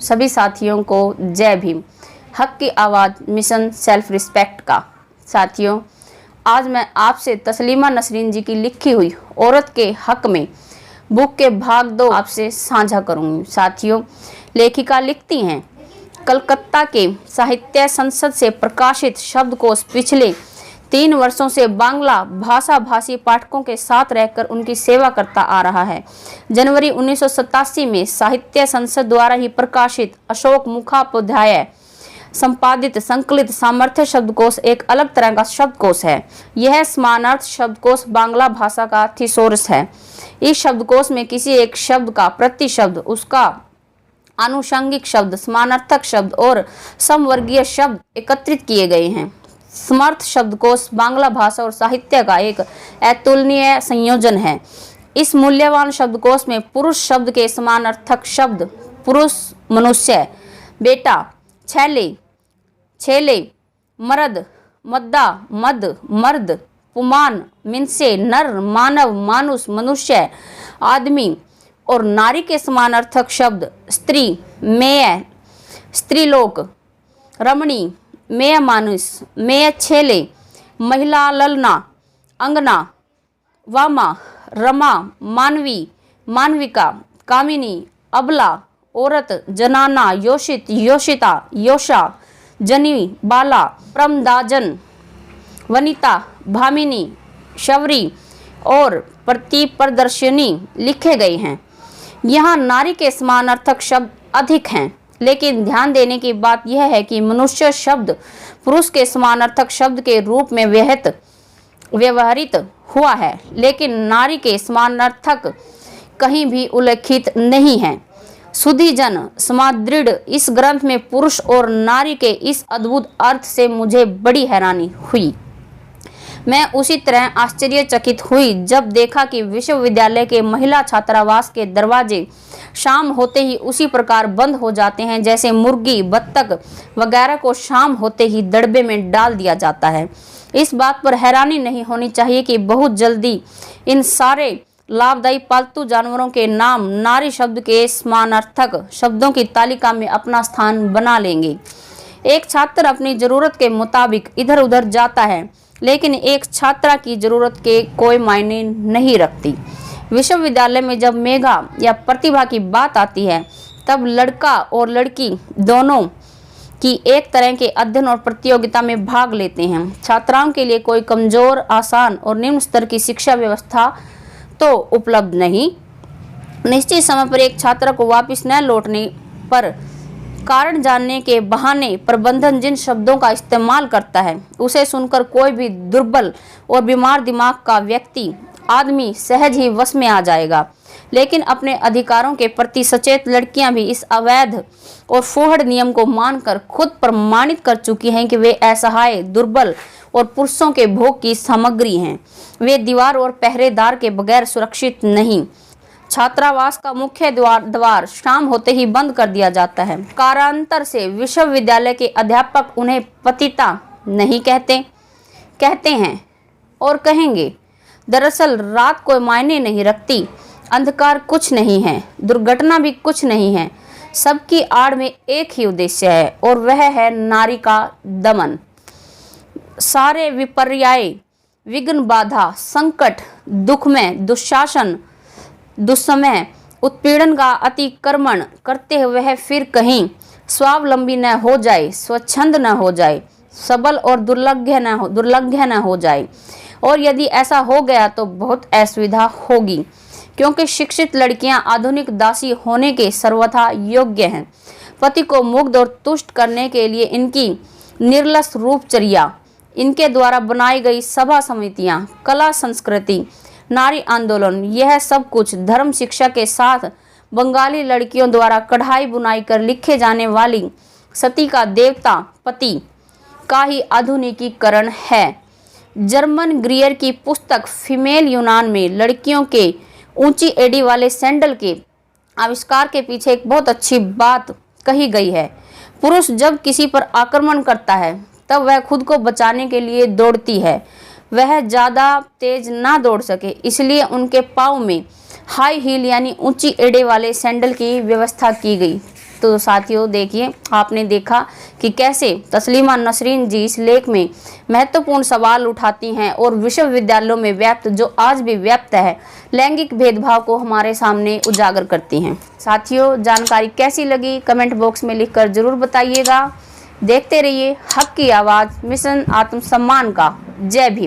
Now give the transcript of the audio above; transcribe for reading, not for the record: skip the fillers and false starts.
सभी साथियों को जय भीम। हक की आवाज़ मिशन सेल्फ रिस्पेक्ट का। साथियों, आज मैं आपसे तस्लीमा नसरीन जी की लिखी हुई औरत के हक में बुक के भाग 2 आपसे साझा करूंगी। साथियों, लेखिका लिखती हैं, कलकत्ता के साहित्य संसद से प्रकाशित शब्दकोश पिछले 3 वर्षों से बांग्ला भाषा भाषी पाठकों के साथ रहकर उनकी सेवा करता आ रहा है। जनवरी 1987 में साहित्य संसद द्वारा ही प्रकाशित अशोक मुखोपाध्याय संपादित संकलित सामर्थ्य शब्दकोश एक अलग तरह का शब्दकोश है। यह समानार्थ शब्दकोश बांग्ला भाषा का थिसोरस है। इस शब्दकोश में किसी एक शब्द का प्रतिशब्द, उसका आनुषंगिक शब्द, समानार्थक शब्द और समवर्गीय शब्द एकत्रित किए गए हैं। समर्थ शब्दकोश बांग्ला भाषा और साहित्य का एक अतुलनीय संयोजन है। इस मूल्यवान शब्दकोश में पुरुष शब्द के समानार्थक शब्द पुरुष, मनुष्य, बेटा, छैले, छेले, मर्द, मद्दा, मद, मर्द, पुमान, मिनसे, नर, मानव, मानुष, मनुष्य, आदमी और नारी के समानार्थक शब्द स्त्री, मेय, स्त्रीलोक, रमणी, मेय मानुष, मेय छेले, महिला ललना, अंगना, वामा, रमा, मानवी, मानविका, कामिनी, अबला, औरत, जनाना, योषित, योषिता, योषा, जनी, बाला, प्रमदाजन, वनिता, भामिनी, शबरी और प्रतिप्रदर्शिनी लिखे गए हैं। यहाँ नारी के समानार्थक शब्द अधिक हैं, लेकिन ध्यान देने की बात यह है कि मनुष्य शब्द पुरुष के समानार्थक शब्द के रूप में व्यवहृत हुआ है, लेकिन नारी के समानार्थक कहीं भी उल्लेखित नहीं है। सुधीजन समादृढ़ इस ग्रंथ में पुरुष और नारी के इस अद्भुत अर्थ से मुझे बड़ी हैरानी हुई। मैं उसी तरह आश्चर्यचकित हुई जब देखा कि विश्वविद्यालय के महिला छात्रावास के दरवाजे शाम होते ही उसी प्रकार बंद हो जाते हैं जैसे मुर्गी, बत्तख वगैरह को शाम होते ही दड़बे में डाल दिया जाता है। इस बात पर हैरानी नहीं होनी चाहिए कि बहुत जल्दी इन सारे लाभदायी पालतू जानवरों के नाम नारी शब्द के समानार्थक शब्दों की तालिका में अपना स्थान बना लेंगे। एक छात्र अपनी जरूरत के मुताबिक इधर उधर जाता है, लेकिन एक छात्रा की जरूरत के कोई मायने नहीं रखती। विश्वविद्यालय में जब मेधा या प्रतिभा की बात आती है, तब लड़का और लड़की दोनों की एक तरह के अध्ययन और प्रतियोगिता में भाग लेते हैं। छात्राओं के लिए कोई कमजोर, आसान और निम्न स्तर की शिक्षा व्यवस्था तो उपलब्ध नहीं। निश्चित समय पर एक छात्रा को वापस न लौटने पर कारण जानने के बहाने प्रबंधन जिन शब्दों का इस्तेमाल करता है, उसे सुनकर कोई भी दुर्बल और बीमार दिमाग का व्यक्ति आदमी सहज ही वश में आ जाएगा। लेकिन अपने अधिकारों के प्रति सचेत लड़कियां भी इस अवैध और फूहड़ नियम को मानकर खुद प्रमाणित कर चुकी हैं कि वे असहाय, दुर्बल और पुरुषों के भोग की सामग्री हैं। वे दीवार और पहरेदार के बगैर सुरक्षित नहीं। छात्रावास का मुख्य द्वार शाम होते ही बंद कर दिया जाता है। कारांतर से विश्वविद्यालय के अध्यापक उन्हें पतिता नहीं कहते हैं और कहेंगे। दरअसल रात कोई मायने नहीं रखती, अंधकार कुछ नहीं है, दुर्घटना भी कुछ नहीं है। सबकी आड़ में एक ही उद्देश्य है और वह है नारी का दमन। सारे विपर्याय, विघ्न, बाधा, संकट, दुखमय, दुशासन, दुस्समय, उत्पीड़न का अतिक्रमण करते हुए वह फिर कहीं स्वावलंबी न हो जाए, स्वच्छंद न हो जाए, सबल और दुर्लभ्य न हो जाए। और यदि ऐसा हो गया तो बहुत असुविधा होगी, क्योंकि शिक्षित लड़कियां आधुनिक दासी होने के सर्वथा योग्य हैं। पति को मुग्ध और तुष्ट करने के लिए इनकी निर्लस रूपचर्या, इनके द्वारा बनाई गई सभा समितियां, कला संस्कृति, नारी आंदोलन, यह सब कुछ धर्म शिक्षा के साथ बंगाली लड़कियों द्वारा कढ़ाई बुनाई कर लिखे जाने वाली सती का देवता पति का ही आधुनिकीकरण है। जर्मन ग्रियर की पुस्तक फीमेल यूनान में लड़कियों के ऊंची एड़ी वाले सैंडल के आविष्कार के पीछे एक बहुत अच्छी बात कही गई है। पुरुष जब किसी पर आक्रमण करता है, तब वह खुद को बचाने के लिए दौड़ती है। वह ज़्यादा तेज ना दौड़ सके, इसलिए उनके पाँव में हाई हील यानी ऊंची एड़े वाले सैंडल की व्यवस्था की गई। तो साथियों देखिए, आपने देखा कि कैसे तस्लीमा नसरीन जी इस लेख में महत्वपूर्ण सवाल उठाती हैं और विश्वविद्यालयों में व्याप्त, जो आज भी व्याप्त है, लैंगिक भेदभाव को हमारे सामने उजागर करती हैं। साथियों, जानकारी कैसी लगी कमेंट बॉक्स में लिखकर जरूर बताइएगा। देखते रहिए हक की आवाज़ मिशन आत्मसम्मान का। जय भीम।